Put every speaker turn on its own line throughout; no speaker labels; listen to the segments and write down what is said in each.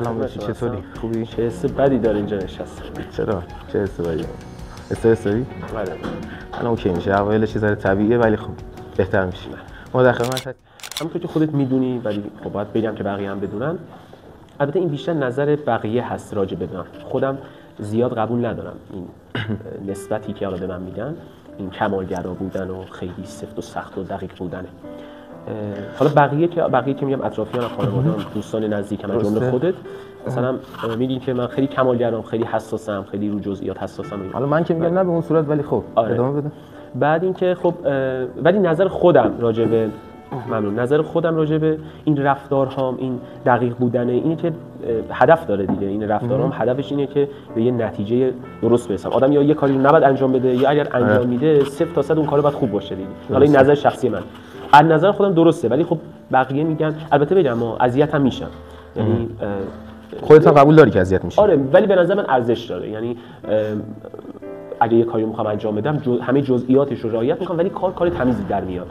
سلام بچی، چطوری؟ خوبی؟
چه حس بدی داره اینجا نشسته.
چرا؟ چه حس بدی؟ استرس داری؟
بله.
الان اوکی میشه، اوایلش چیز طبیعیه ولی خب بهتر میشه. ما در خدمت هستیم.
همونطور که خودت میدونی ولی خب باید بگم که بقیه هم بدونن. البته این بیشتر نظر بقیه هست راجع به من. خودم زیاد قبول ندارم این نسبتی که حالا به من میدن، این کمالگرا بودن و خیلی سفت و سخت و دقیق بودنه. حالا بقیه که میگم اطرافیان، خانواده‌ام، دوستان نزدیکم، از جمله خودت مثلا میدونی که من خیلی کمالگرام، خیلی حساسم، خیلی رو جزئیات حساسم.
حالا من که میگم نه به اون صورت، ولی خب ادامه بده.
بعد اینکه خب ولی نظر خودم راجع به نظر خودم راجع به این رفتارهام، این دقیق بودن، اینه که هدف داره دیگه. این رفتارهام هدفش اینه که به یه نتیجه درست برسم. آدم یا یه کاری رو نباید انجام بده یا اگر انجام میده 0 تا 100 اون کارو باید خوب باشه دیگه. حالا این نظر شخصی من، از نظر خودم درسته، ولی خب بقیه میگن، البته بگم ما اذیت هم میشم. یعنی
خودت هم قبول داری که اذیت میشی؟
آره، ولی به نظر من ارزش داره. یعنی اگه یه کاری میخوام انجام بدم همه جزئیاتش رو رعایت میکنم، ولی کار تمیزی در میاد.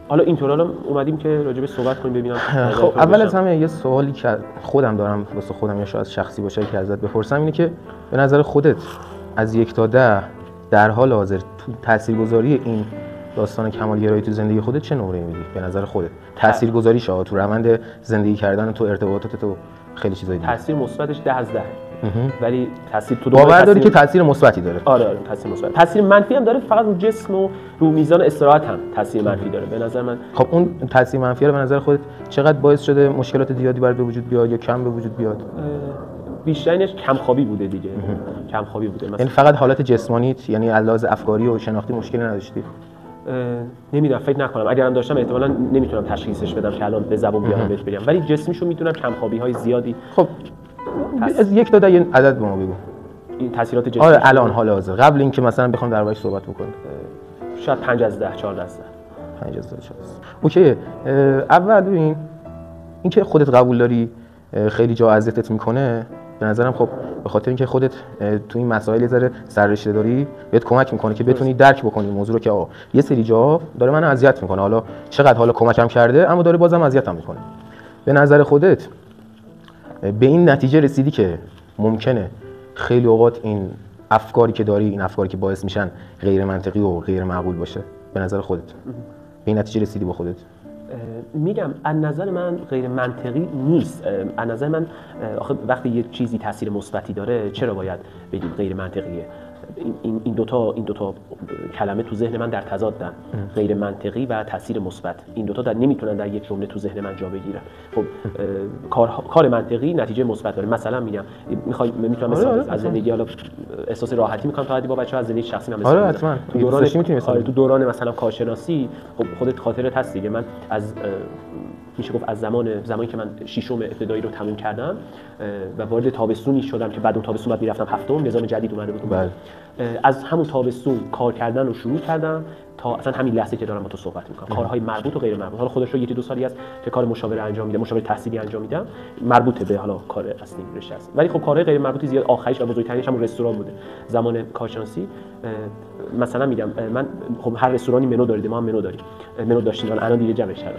حالا اینطور الان اومدیم که راجع به صحبت کنیم ببینم.
خب اول از همه یه سوالی که خودم دارم واسه خودم یا شاید شخصی باشه که ازت بپرسم اینه که به نظر خودت از 1 تا 10 در حال حاضر تو تاثیرگذاری این داستان کمالگرایی تو زندگی خودت چه نمره میدی؟ به نظر خودت تاثیرگذاریش تو روند زندگی کردن، تو ارتباطات، تو خیلی چیزای دیگه.
تاثیر مثبتش 10 از 10. ولی تاثیر تو
باور داری که تاثیر مثبتی داره؟
آره تاثیر مثبت. تاثیر منفی هم داره، فقط رو جسم و رو میزان استراحت هم تاثیر منفی داره به نظر من.
خب اون تاثیر منفی رو به نظر خودت چقدر باعث شده مشکلات زیادی برات به وجود بیاد یا کم به وجود بیاد؟
بیشترینش کمخوابی بوده دیگه. کمخوابی بوده مثلا.
یعنی فقط حالت جسمانیت، یعنی علاوه افکاری و شناختی مشکلی نداشتی؟
نمیدونم، فکر نکنم. اگرم داشتم احتمالاً نمیتونم تشخیصش بدم که الان به زبون بیارم بهت بگم، ولی جسمیشو میتونم کمخوابی های زیادی.
خب از 1 تا 10 یه عدد به ما بگو.
این تاثیرات جسمی.
آره الان حال حاضر، قبل اینکه مثلا بخوام دربارش صحبت بکنیم.
شاید 5 از 10، 4 از 10.
5 از 10. اوکی. اول ببین اینکه خودت قبول داری خیلی جا اذیتت میکنه، به نظرم خب به خاطر اینکه خودت تو این مسائل یه ذره سررشته داری، بهت کمک میکنه که بتونی درک بکنی موضوع رو که آقا یه سری جا داره منو اذیت میکنه، حالا چقدر حالا کمکم کرده اما داره بازم اذیتم میکنه. به نظر خودت به این نتیجه رسیدی که ممکنه خیلی اوقات این افکاری که داری، این افکاری که باعث میشن غیر منطقی و غیر معقول باشه، به نظر خودت به این نتیجه رسیدی با خودت؟
میگم از نظر من غیر منطقی نیست. از نظر من آخه وقتی یه چیزی تاثیر مثبتی داره چرا باید بگیم غیر منطقیه؟ این دو تا کلمه تو ذهن من در تضادن. غیر منطقی و تاثیر مثبت، این دو تا نمیتونن در یک جمله تو ذهن من جا بگیرن. خب کار منطقی نتیجه مثبت داره. مثلا میگم میتونم از زندگی، حالا احساس راحتی میکنم تا حدی با بچه‌ها، از زندگی شخصی من مثلا
حتما
تو دوران مثلا کارشناسی، خب خودت خاطرت هست دیگه، من از میشه گفت از زمانی که من ششم ابتدایی رو تموم کردم و وارد تابستونی شدم که بعد اون تابستون بعد میرفتم هفتم، نظام جدید اومده بود. از همون تابستون کار کردن رو شروع کردم تا اصلا همین لحظه که دارم با تو صحبت میکنم. کارهای مربوط و غیر مربوط، حالا خودش رو 1-2 سالی است که کار مشاوره انجام میدم، مشاوره تحصیلی انجام میدم، مربوطه به حالا کار اصلی رشته است. ولی خب کارهای غیر مربوطی زیاد، آخریش و بزرگترینش همون رستوران بوده. زمان کارشناسی مثلا میگم من خب هر رستورانی منو داره، ما هم منو داریم، منو داشتیم، الان دیگه جمعش کردم.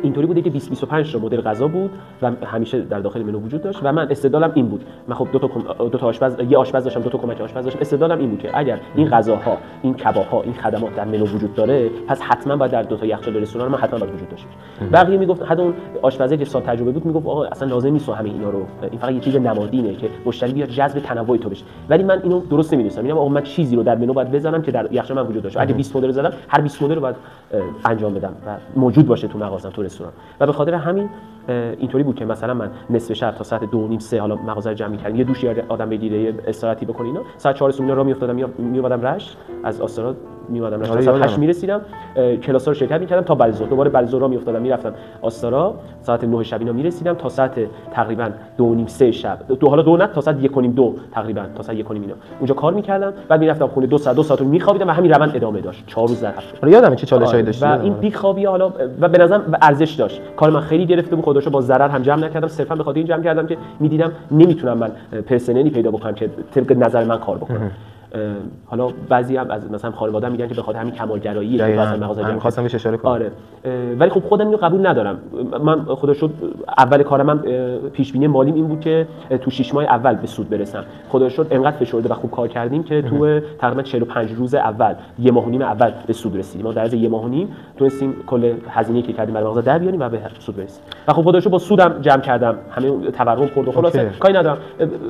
اینطوری بوده که 20-25 تا مدل غذا بود و همیشه در داخل منو وجود داشت و من استدلالم این بود. من خب دو تا آشپز، یه آشپز داشتم، 2 تا کمک آشپز داشتم. استدلالم این بود که اگر این غذاها، این کباب‌ها، این خدمات در منو وجود داره، پس حتما باید در 2 تا یخچال رستوران من حتما باید وجود داشته باشه. بقیه میگفت، حتی اون آشپزی که سال تجربه بود میگفت آقا اصلا لازم نیست همه اینا رو، این فقط یه چیز نمادینه که مشتری بیاد جذب تنوع تو بشه. ولی من اینو درست نمی‌دونستم. میگم آقا من چیزی رو در منو باید بزنم که در یخچال من وجود داشته. اگه 20 مدل زدم، هر 20 مدل رو باید انجام بدم و موجود باشه تو مغازم، تو رستوران. و به خاطر همین اینطوری بود که مثلا من نصف شب تا ساعت 2:30-3 حالا مغازه رو جمع می‌کردم، یه دوشی آدم بگیره، یه استراحتی بکنه، اینا ساعت 4 صبح راه میافتادم، میومدم رشت، از آستارا میومدم رشت، ساعت 8 میرسیدم، کلاس‌ها رو شرکت می‌کردم تا بعد ظهر، دوباره بعد ظهر میافتادم میرفتم آستارا، ساعت 9 شب اینا میرسیدم تا ساعت تقریبا 2:30-3 شب، حالا 2 نه تا ساعت 1:30-2 تقریبا، تا ساعت 1:30 اینا اونجا کار می‌کردم، بعد میرفتم خونه 2 ساعت رو می‌خوابیدم و همین روند ادامه داشت 4 روز در هفته.
یادمه چه چالشایی داشتی
و این بی‌خوابی حالا و به نظرم ارزش داشت. کار من خیلی گرفته بود، خودشو با ضرر هم جمع نکردم، صرفا به خاطر این جمع کردم که می‌دیدم نمیتونم من پرسنلی پیدا بکنم که طبق نظر من کار بکنه. حالا بعضی هم از مثلا خانواده میگن که به خاطر همین کمالگرایی که مثلا مغازه جمع
خواستم بهش اشاره کنم.
آره ولی خب خودم اینو قبول ندارم. من خدا شد اول کارم من پیش بینی مالیم این بود که تو 6 ماه اول به سود برسم. خدا شد انقدر فشرده و خوب کار کردیم که تو تقریبا 45 روز اول، یه ماه و نیم اول به سود رسیدیم. ما در از یه ماه و نیم تونستیم کل هزینه‌ای که کردیم برای مغازه در بیاریم و به سود برسیم. و خب خدا شد با سودم جمع کردم، همه تورم خورد و خلاصه کاری ندارم،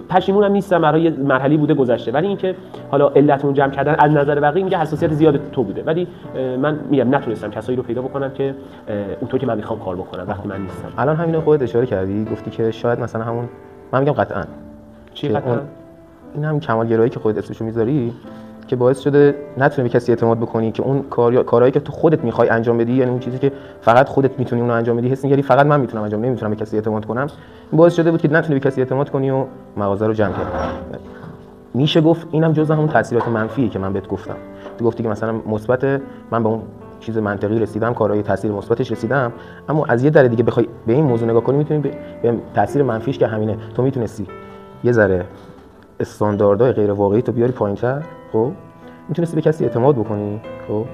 پشیمونم نیستم، برای مرحله بوده گذشته. ولی اینکه حالا علتمون جمع کردن از نظر بقیه میگه حساسیت زیاد تو بوده، ولی من میگم نتونستم کسایی رو پیدا بکنم که اونطور که من میخوام کار بکنم وقتی من نیستم.
الان همین خودت اشاره کردی، گفتی که شاید مثلا همون، من میگم قطعاً
چی قطعاً
این هم کمالگرایی که خودت اسمشو میذاری که باعث شده نتونی به کسی اعتماد بکنی که اون کارهایی که تو خودت میخوای انجام بدی، یعنی اون چیزی که فقط خودت میتونی اونو انجام بدی، حس می‌کردی فقط من میتونم انجام، نمیتونم به کسی اعتماد کنم. این باعث شده بود که نتونی به کسی اعتماد کنی و مغازه رو جمع کنی. میشه گفت اینم جزء همون تاثیرات منفیه که من بهت گفتم. تو گفتی که مثلا مثبت، من به اون چیز منطقی رسیدم، کارهای تاثیر مثبتش رسیدم، اما از یه در دیگه بخوای به این موضوع نگاه کنی میتونی به تاثیر منفیش که همینه. تو میتونستی یه ذره استانداردهای غیر واقعی تو بیاری پایین‌تر، خب میتونستی به کسی اعتماد بکنی، خب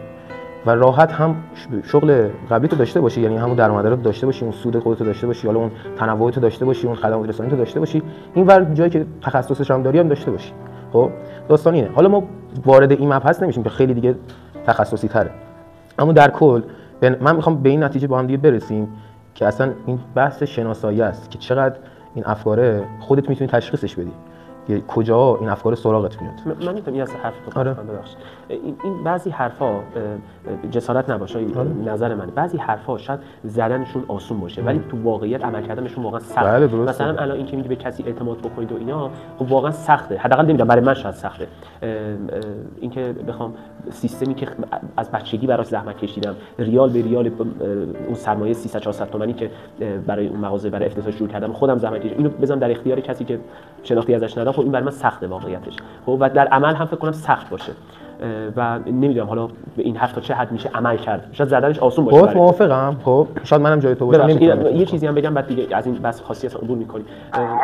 و راحت هم شغل قبلی تو داشته باشی، یعنی همون درآمد رو داشته باشی، اون سود خودت رو داشته باشی، حالا اون تنوع تو داشته باشی، اون خدمات رسانی تو داشته باشی، این ور جایی که تخصصش هم داری هم داشته باشی. خب داستان اینه. حالا ما وارد این مبحث نمیشیم که خیلی دیگه تخصصی تره، اما در کل من میخوام به این نتیجه با هم دیگه برسیم که اصلا این بحث شناسایی است که چقدر این افکاره خودت میتونی تشخیصش بدی، کجا این افکار سراغت میاد.
من میتونم از حرف تو ببخشید، این بعضی حرفا جسارت نباشه، نظر من بعضی حرفا شاید زدنشون آسون باشه ولی تو واقعیت عمل کردنشون واقعا سخته. مثلا الان این که میگه به کسی اعتماد بکنید و اینا، خب واقعا سخته، حداقل نمیدونم برای من شاید سخته. این که بخوام سیستمی که از بچگی براش زحمت کشیدم، ریال به ریال اون سرمایه 300 400 تومانی که برای اون مغازه برای افتتاحش جور کردم خودم زحمت کشیدم، اینو بذارم در اختیار کسی که شناختی ازش ندارم، خب این برای من سخته واقعیتش. خب و در عمل هم فکر کنم سخت باشه و نمیدونم حالا به این حرف تا چه حد میشه عمل کرد. شاید زدنش آسون باشه.
خب موافقم. خب شاید منم جای تو باشم.
نمیدونم یه چیزی هم بگم بعد دیگه از این بس خاصیت عبور می‌کنی.
به اندازه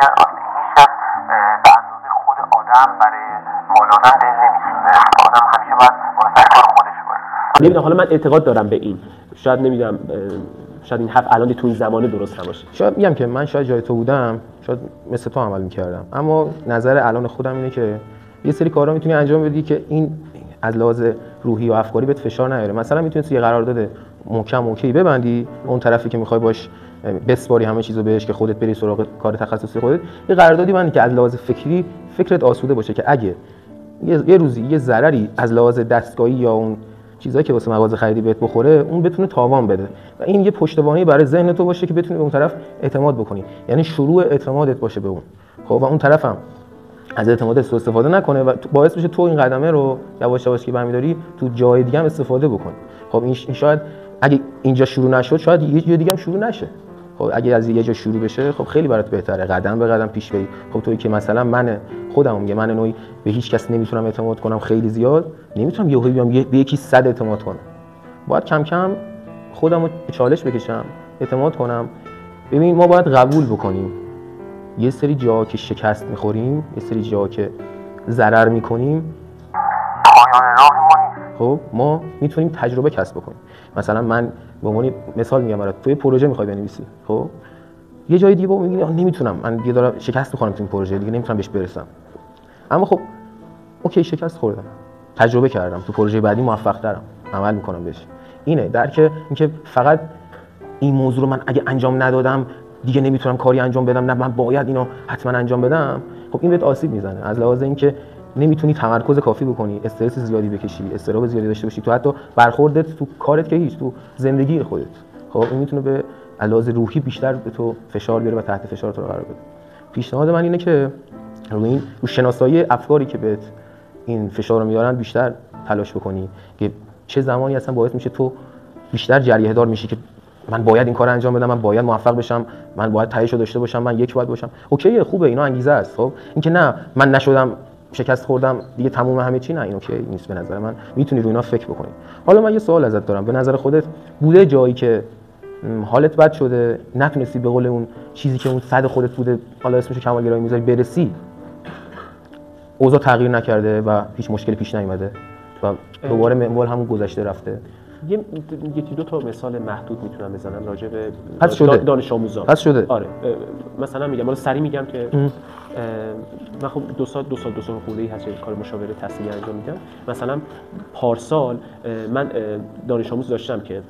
خود آدم برای مالادن دل نمی‌سوزه. آدم همیشه باید واسه کار خودش باشه.
نمیدونم، حالا من اعتقاد دارم به این. شاید نمیدونم شاید این حرف الان تو این زمانه درست نباشه.
شاید میگم که من شاید جای تو بودم شاید مثل تو عمل می‌کردم، اما نظر الان خودم اینه که یه سری کارا میتونی انجام بدی که این از لحاظ روحی و افکاری بهت فشار نیاره. مثلا میتونی یه قرارداد محکم اوکی ببندی، اون طرفی که میخوای باش بسپاری همه چیزو بهش که خودت بری سراغ کار تخصصی خودت، یه قراردادی بندی که از لحاظ فکری فکرت آسوده باشه که اگه یه روزی یه ضرری از لحاظ دستگاهی یا اون چیزایی که واسه مغازه خریدی بهت بخوره، اون بتونه تاوان بده و این یه پشتوانه برای ذهن تو باشه که بتونی به اون طرف اعتماد بکنی، یعنی شروع اعتمادت باشه به اون. خب و اون طرفم از اعتمادت سوء استفاده نکنه و باعث بشه تو این قدمه رو یواش یواش که برمی‌داری تو جای دیگه هم استفاده بکنی. خب این شاید اگه اینجا شروع نشد شاید یه جای دیگه هم شروع نشه. خب اگه از یه جا شروع بشه خب خیلی برات بهتره، قدم به قدم پیش بری. خب تویی که مثلا من خودم میگم من نوعی به هیچ کس نمیتونم اعتماد کنم، خیلی زیاد نمیتونم یهو بیام به یکی 100 اعتماد کنم. باید کم کم خودم رو به چالش بکشم، اعتماد کنم. ببین ما باید قبول بکنیم یه سری جاها که شکست میخوریم، یه سری جاها که ضرر میکنیم
پایان راه ما نیست.
خب ما میتونیم تجربه کسب بکنیم. مثلا من به عنوان مثال میگم برات، تو یه پروژه میخوای بنویسی، خب یه جای دیگه میگی نمیتونم، من دیگه دارم شکست میخورم تو این پروژه، دیگه نمیتونم بهش برسم. اما خب اوکی شکست خوردم، تجربه کردم، تو پروژه بعدی موفق ترم، عمل میکنم بهش. اینه درک اینکه فقط این موضوع رو من اگه انجام ندادم دیگه نمیتونم کاری انجام بدم، نه من باید اینو حتما انجام بدم. خب این بهت آسیب میزنه از لحاظ اینکه نمیتونی تمرکز کافی بکنی، استرس زیادی بکشی، استرس زیادی داشته باشی، تو حتی برخوردت تو کارت که هیچ، تو زندگی خودت. خب این میتونه به لحاظ روحی بیشتر به تو فشار بیاره و تحت فشار تو قرار بده. پیشنهاد من اینه که رو شناسایی افکاری که بهت این فشار رو میارن بیشتر تلاش بکنی که چه زمانی اصلا باعث میشه تو بیشتر جریه دار میشی که من باید این کار انجام بدم، من باید موفق بشم، من باید تهیه‌شو داشته باشم، من یک باید باشم. اوکیه، خوبه، اینا انگیزه است. خب اینکه نه من نشدم، شکست خوردم، دیگه تموم همه چی، نه این اوکی نیست. به نظر من میتونی روی اینا فکر بکنی. حالا من یه سوال ازت دارم، به نظر خودت بوده جایی که حالت بد شده، نتونستی به قول اون چیزی که اون صد خودت بوده، حالا اسمش کمالگرایی میذاری، برسی؟ اوضاع تغییر نکرده و هیچ مشکلی پیش نیومده و دوباره منوال همون گذشته رفته.
یکی دو تا مثال محدود میتونم بزنم راجع به دانش آموزان.
پس شده.
آره مثلا میگم، حالا سریع میگم که من خب دو سال خورده‌ای هست کار مشاوره تحصیلی انجام میدم. مثلا پارسال من دانش آموز داشتم که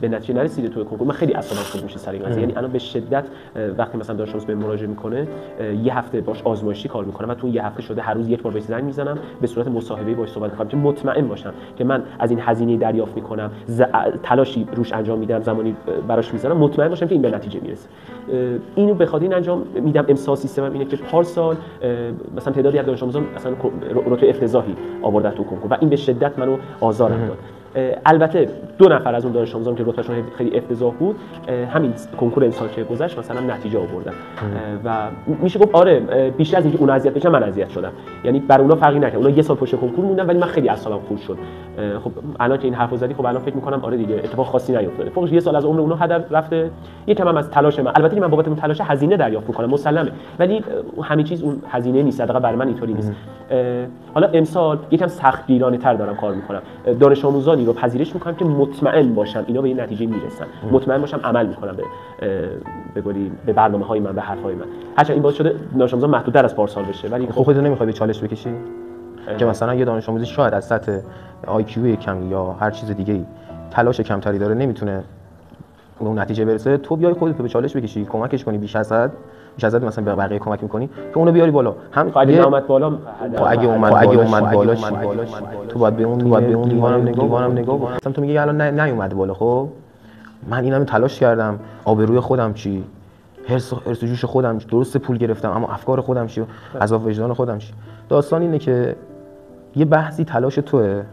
به نتیجه نرسیده توی کنکور. من خیلی اعصابم خورد میشه سر این قضیه، یعنی الان به شدت وقتی مثلا دانش آموز به مراجعه میکنه یه هفته باش آزمایشی کار میکنم و تو یه هفته شده هر روز یک بار بهش زنگ میزنم، به صورت مصاحبه‌ای باهاش صحبت میکنم که مطمئن باشم که من از این هزینه دریافت میکنم، تلاشی روش انجام میدم، زمانی براش میذارم، مطمئن باشم که این به نتیجه میرسه. اینو به خاطر این انجام میدم. امسال سیستمم اینه که پارسال مثلا تعدادی از دانش آموزان مثلا رتبه افتضاحی آوردن تو کنکور و این به شدت منو آزارم داد. البته 2 نفر از اون دانش آموزان که رتبهشون خیلی افتضاح بود همین کنکور امسال که گذشت مثلا نتیجه آوردن و میشه گفت آره بیشتر از اینکه اون اذیت بشن من اذیت شدم، یعنی برای اونا فرقی نکرد. اونا یه سال پشت کنکور موندن ولی من خیلی اعصابم خورد شد. خب الان که این حرفو زدی خب الان فکر میکنم آره دیگه اتفاق خاصی نیفتاده. فوقش یه سال از عمر اونا هدر رفته، یکم هم از تلاش من. البته که من بابت اون تلاش هزینه دریافت میکنم مسلمه، ولی همین چیز اون هزینه نیست، حداقل برای من اینطوری نیست. حالا امسال یکم سختگیرانه‌تر دارم کار میکنم. دانش آموزانی رو پذیرش میکنم که مطمئن باشم اینا به این نتیجه میرسن، مطمئن باشم عمل میکنم به برنامه‌های من، به حرفای من. هرچند این باعث شده دانش آموزان محدودتر از پارسال بشه، ولی
خب خودت نمیخوای به چالش بکشی که مثلا یه دانش آموزی شاید از سطح IQ کمی یا هر چیز دیگه‌ای تلاش کمتری داره، نمیتونه به اون نتیجه برسه، تو بیای خودت به چالش بکشی، کمکش کنی، بیش از حد مثلا به بقیه کمک می‌کنی که اونو بیاری بالا. هم
اگه اومد بالا
اگه اومد بالا تو باید به اون دیوانم نگاه کنی. مثلا تو میگی الان نیومد بالا، خب من اینم تلاش کردم، آبروی خودم چی، حرص جوش خودم چی، درست پول گرفتم اما افکار خودم چی، عذاب وجدان خودم چی. داستان اینه که یه بحثی تلاش توئه،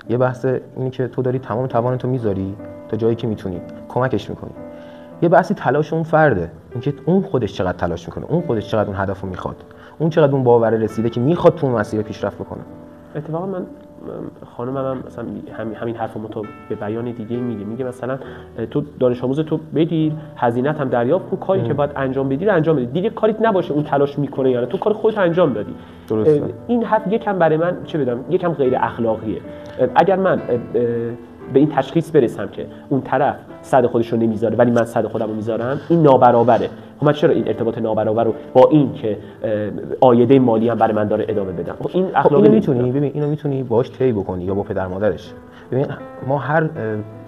یه بحث اینه که تو داری تمام توانتو میذاری تا جایی که میتونی، کمکش میکنی. یه بحثی تلاش اون فرده، اینکه اون خودش چقدر تلاش میکنه، اون خودش چقدر اون هدفو میخواد، اون چقدر اون باور رسیده که میخواد تو اون مسیر پیشرفت بکنه.
اتفاقا من خانمم مثلا همین حرفمو تو به بیان دیگه میگه مثلا تو دانش آموز تو بگیر، هزینه‌ت هم دریافت کن، کاری که باید انجام بدی رو انجام بده، دیگه کاریت نباشه اون تلاش میکنه یا نه، تو کار خودت انجام دادی. درسته. این حرف یکم برای من چه بدم، یکم غیر اخلاقیه. اگر من به این تشخیص برسم که اون طرف صد خودش رو نمیذاره ولی من صد خودم رو میذارم، این نابرابره. خب من چرا این ارتباط نابرابر رو با این که عایده مالی هم برای من داره ادامه بدم؟ خب این اخلاقی
میتونی ببین، اینو میتونی باهاش طی بکنی یا با پدر مادرش. ببین ما هر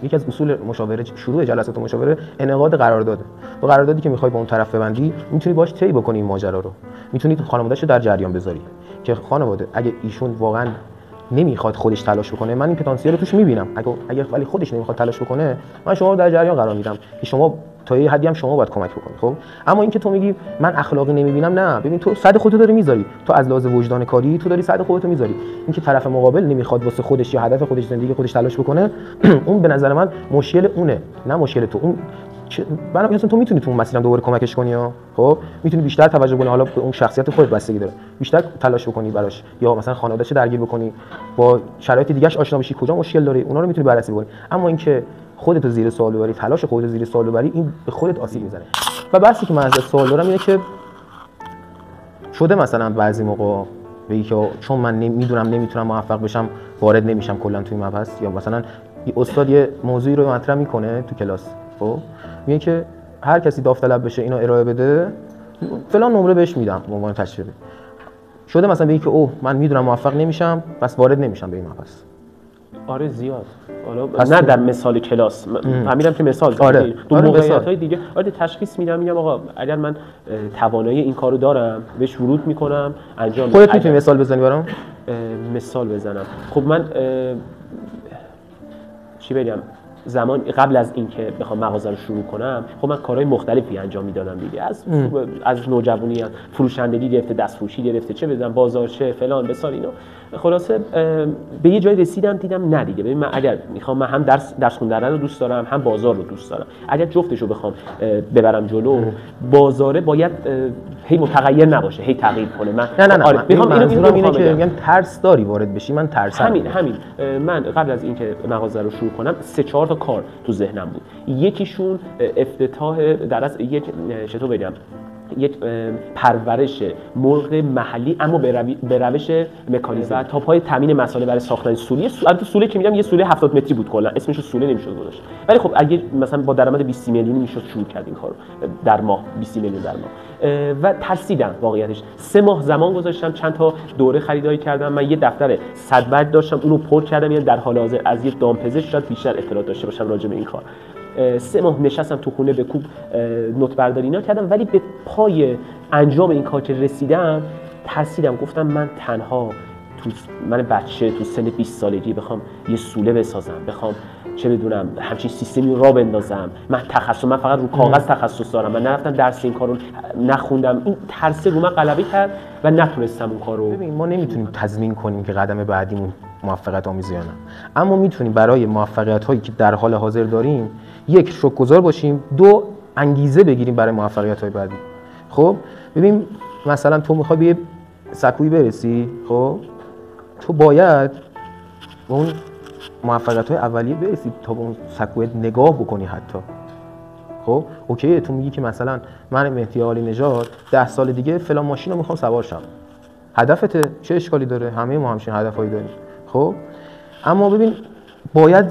یکی از اصول مشاوره، شروع جلسات مشاوره انعقاد قرارداده. با قراردادی که میخوای با اون طرف ببندی میتونی باهاش طی بکنی این ماجرا رو. میتونی خانواده‌اش رو در جریان بذاری که خانواده اگه ایشون واقعا نمیخواد خودش تلاش بکنه، من این پتانسیل رو توش میبینم، اگه ولی خودش نمیخواد تلاش بکنه، من شما رو در جریان قرار میدم که شما تا یه حدی هم شما باید کمک بکنی. خب اما اینکه تو میگی من اخلاقی نمیبینم، نه، ببین تو صد خودت داری میذاری، تو از لحاظ وجدان کاری تو داری صد خودت میذاری. اینکه طرف مقابل نمیخواد واسه خودش یا هدف خودش، زندگی خودش تلاش بکنه اون به نظر من مشکل اونه، نه مشکل تو. اون برام مثلا تو میتونی تو اون مسیرم دوباره کمکش کنی ها، خب میتونی بیشتر توجه کنی، حالا به اون شخصیت خودت بستگی داره، بیشتر تلاش بکنی براش، یا مثلا خانواده‌اش درگیر بکنی، با شرایط دیگه‌اش آشنا بشی، کجا مشکل داره اونا رو میتونی بررسی بکنی. اما اینکه خودت زیر سوال ببری، تلاش خودت زیر سوال ببری، این به خودت آسیب میزنه. و بحثی که من از سوال دارم اینه که شده مثلا بعضی موقع بگی که چون من میدونم نمیتونم موفق بشم وارد نمیشم کلا توی مبحث، یا مثلا استاد یه موضوعی رو مطرح میکنه تو کلاس، خب میگه که هر کسی داوطلب بشه اینو ارائه بده فلان نمره بهش میدم به عنوان تشویق. شده مثلا بگی که اوه من میدونم موفق نمیشم پس وارد نمیشم به این مبحث.
آره زیاد. حالا نه در مثال کلاس، فهمیدم که مثال
آره.
تو موقعیت‌های دیگه آره تشخیص میدم آقا اگر من توانایی این کارو دارم بهش ورود میکنم انجام میدم.
خودت میتونی مثال بزنی برام؟
مثال بزنم. خب من چی بگم، زمان قبل از اینکه بخوام مغازه رو شروع کنم خب من کارهای مختلفی انجام میدادم دیگه، از نوجوانی فروشندگی گرفته، دستفروشی گرفته، چه بدونم بازارچه فلان بسار اینا. خلاصه به یه جای رسیدم دیدم نه دیگه، ببین من اگر میخوام، من هم درس خوندن رو دوست دارم هم بازار رو دوست دارم، اگر جفتش رو بخوام ببرم جلو بازاره باید هی متغیر نباشه، هی تغییر کنه. من
نه آره میخوام اینه که میگم ترس داری وارد بشی، من ترسم.
همین من قبل از اینکه مغازه رو شروع کنم 3-4 تا کار تو ذهنم بود. یکیشون افتتاح چطور بگم، یک پرورش مرغ محلی اما به روش مکانیزه و تا پای تامین مساله برای ساختن سوله. البته سوله که میگم یه سوله 70 متری بود کلا، اسمش رو سوله نمیشد گذاشت، ولی خب اگه مثلا با درآمد 20 میلیونی میشد شروع کرد این کارو در ماه، 20 میلیون در ماه. و ترسیدم واقعیتش. 3 ماه زمان گذاشتم، چند تا دوره خریداری کردم. من یه دفتر 100 بیت داشتم، اونو پر کردم. یعنی در حال حاضر از یه دامپزشک شاید بیشتر اطلاعات داشته باشم راجع به این کار. 3 ماه نشستم تو خونه به کوب نوت برداری اینا کردم، ولی به پای انجام این کار که رسیدم ترسیدم. گفتم من تنها من بچه تو سن 20 سالگی بخوام یه سوله بسازم، بخوام چه بدونم همچین سیستمی رو راه بندازم. من فقط رو کاغذ تخصص دارم، من نرفتم درس این کارو نخوندم. این ترس رو من غلبه کرد و نتونستم اون کارو.
ببین ما نمیتونیم تضمین کنیم که قدم بعدیمون موفقیت آمیز یا نه، اما میتونیم برای موفقیت هایی که در حال حاضر داریم یک شکرگزار باشیم، دو انگیزه بگیریم برای موفقیت های بعدی. خب ببین مثلا تو میخوای به یه سکویی برسی، خب تو باید اون موفقیت های اولیه برسی تا به اون سکوی نگاه بکنی حتی. خب اوکی تو میگی که مثلا من مهدی عالی نژاد 10 سال دیگه فلان ماشین رو میخوام سوار شم. هدفته، چه اشکالی داره؟ همه ما همچین هدفایی داریم. خب اما ببین باید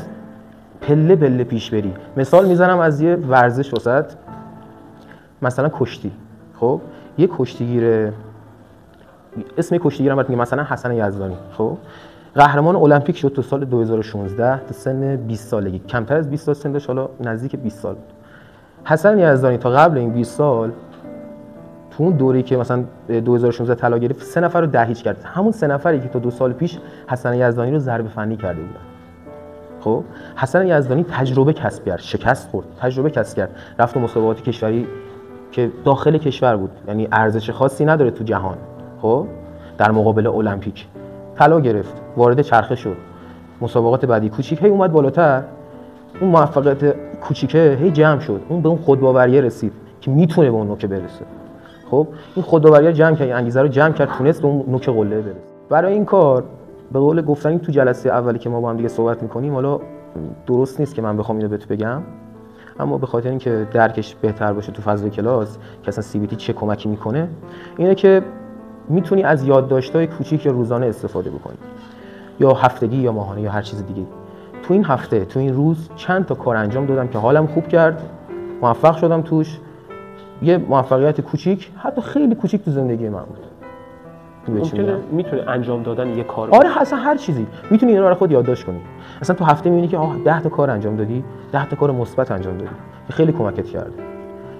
پله پله پیش بری. مثال میزنم از یه ورزش وسط، مثلا کشتی. خب یه کشتیگیر، اسم کشتیگیرم میگم مثلا حسن یزدانی، خب قهرمان المپیک شد تو سال 2016 تا سن 20 سالگی، کمتر از 20 سال سن داشت، حالا نزدیک 20 سال. حسن یزدانی تا قبل این 20 سال تو اون دوره‌ای که مثلا 2016 طلا گرفت 3 نفر رو 10 کرد. همون 3 نفری که تا 2 سال پیش حسن یزدانی رو ضربه فنی کرده بودن. خب حسن یزدانی تجربه کسب کرد، شکست خورد، تجربه کسب کرد، رفت مسابقات کشوری که داخل کشور بود، یعنی ارزش خاصی نداره تو جهان. خب در مقابل المپیک طلا گرفت، وارد چرخه شد، مسابقات بعدی کوچیک هی اومد بالاتر. اون موفقیت کوچیکه هی جمع شد، اون به اون خودباوری رسید که میتونه به اون نوک برسه. خب این خودباوری جمع کرد، انگیزه رو جمع کرد، تونست به اون نوک قله برسه. برای این کار به قول گفتنی تو جلسه اولی که ما با هم دیگه صحبت می‌کنیم، حالا درست نیست که من بخوام اینو بهت بگم، اما به خاطر اینکه درکش بهتر باشه تو فضای کلاس که اصلا سی بی تی چه کمکی میکنه، اینه که میتونی از یادداشت‌های کوچیک یا روزانه استفاده بکنی، یا هفتگی یا ماهانه یا هر چیز دیگه. تو این هفته، تو این روز چند تا کار انجام دادم که حالم خوب کرد، موفق شدم توش. یه موفقیت کوچیک، حتی خیلی کوچیک تو زندگی من بود.
میتونه انجام دادن یه کار.
آره اصلا هر چیزی میتونی اینا رو خود یادداشت کنی. اصلا تو هفته میبینی که 10 تا کار انجام دادی، 10 تا کار مثبت انجام دادی، خیلی کمکت کرده.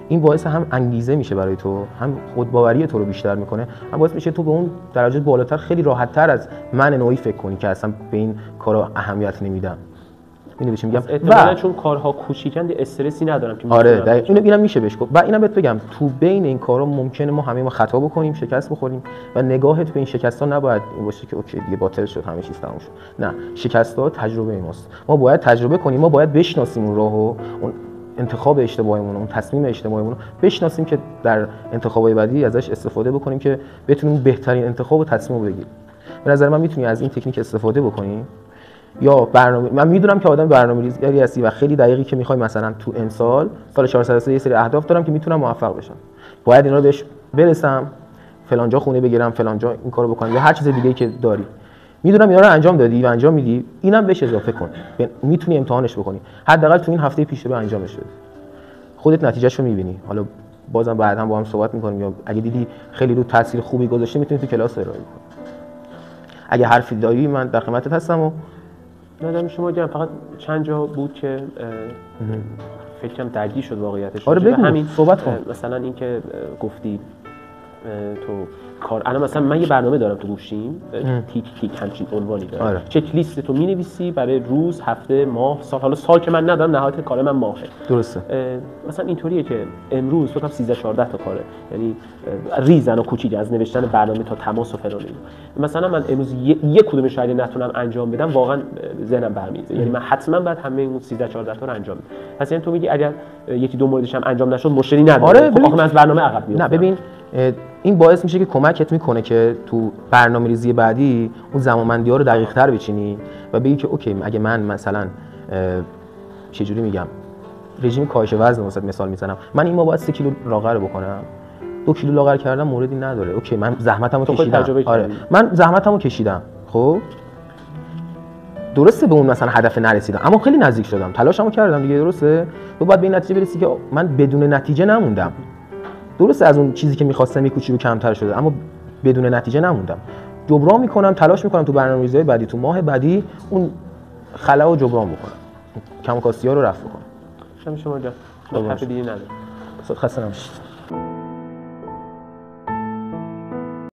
این باعث هم انگیزه میشه برای تو، هم خودباوری تو رو بیشتر میکنه، هم باعث میشه تو به اون درجه بالاتر خیلی راحت‌تر از من نوعی فکر کنی که اصلا به این کارا اهمیت نمیدم. میدونی چی میگم؟
احتمالاً چون کارها کوچیکن استرسی ندارم که
آره اینم میشه بهش گفت. و اینم بهت بگم تو بین این کارا ممکنه ما همه خطا بکنیم، شکست بخوریم و نگاهت به این شکست‌ها نباید این باشه که اوکی دیگه باطل شد، همه چیز تموم شد. نه، شکست‌ها تجربه ماست. ما باید تجربه کنیم، ما باید بشناسیم اون راهو، اون انتخاب اشتباهیمون، اون تصمیم اشتباهیمون رو بشناسیم که در انتخابای بعدی ازش استفاده بکنیم که بتونیم بهترین انتخاب و تصمیم رو بگیریم. به نظر من میتونی از این تکنیک استفاده بکنی. یا برنامه، من میدونم که آدم برنامه‌ریزی هستی و خیلی دقیقی که میخوای مثلا تو امسال سال 403 یه سری اهداف دارم که میتونم موفق بشم، باید اینا رو بهش برسم، فلان جا خونه بگیرم، فلان جا این کارو بکنم یا هر چیز دیگه‌ای که داری. میدونم اینا رو انجام دادی و انجام میدی، اینم بهش اضافه کن، میتونی امتحانش بکنی، حداقل تو این هفته پیش رو انجامش بده، خودت نتیجهشو میبینی. حالا بازم بعدا با هم صحبت میکنیم، یا اگه دیدی خیلی رو تاثیر خوبی گذاشته میتونی تو کلاس ارائه کنی. اگه حرفی داری من در خدمتت هستم. و
نه شما دیدم فقط چند جا بود که فکرم درگیر شد واقعیتش.
آره بگو، همین صحبت کن.
مثلا این که گفتی تو کار، الان مثلا من یه برنامه دارم تو گوشیم، تیک همچین عنوانی داره.
آره.
چک لیست تو می‌نویسی برای روز، هفته، ماه، سال. حالا سال که من ندارم، نهایت کار من ماهه.
درسته.
مثلا اینطوریه که امروز فکر کنم 13 14 تا کاره، یعنی ریزن و کوچیک از نوشتن برنامه تا تماس و فلان. مثلا من امروز یک کدومش رو نتونم انجام بدم، واقعا ذهنم برمی‌ریزه. یعنی من حتما باید همه اون 13 14 تا رو انجام بدم. پس یعنی تو میگی اگر یکی دو موردش هم انجام نشد مشکلی نداره.
آره
خب آخه من از برنامه عقب میافتم.
نه ببین این باعث میشه که کمکت میکنه که تو برنامه‌ریزی بعدی اون زمانبندی‌ها رو دقیق‌تر بچینی و بگی که اوکی اگه من مثلا چجوری میگم رژیم کاهش وزن مثلا مثال میزنم، من این ماه باید 3 کیلو لاغر بکنم، 2 کیلو لاغر کردم موردی نداره. اوکی من زحمتمو کشیدم.
آره
من زحمتمو کشیدم. خب درسته به اون مثلا هدف نرسیدم اما خیلی نزدیک شدم، تلاشمو کردم دیگه، درسته؟ تو باید به این نتیجه برسی که من بدون نتیجه نموندم. درسته از اون چیزی که می‌خواستم یک کوچولو کمتر شده اما بدون نتیجه نموندم. جبران میکنم، تلاش میکنم تو برنامه‌ریزی‌های بعدی، تو ماه بعدی اون خلا رو جبران بکنم، کم کاستی‌ها رو رفع بکنم.
شما جان حرف دیگه نداره.
خسته نباشید.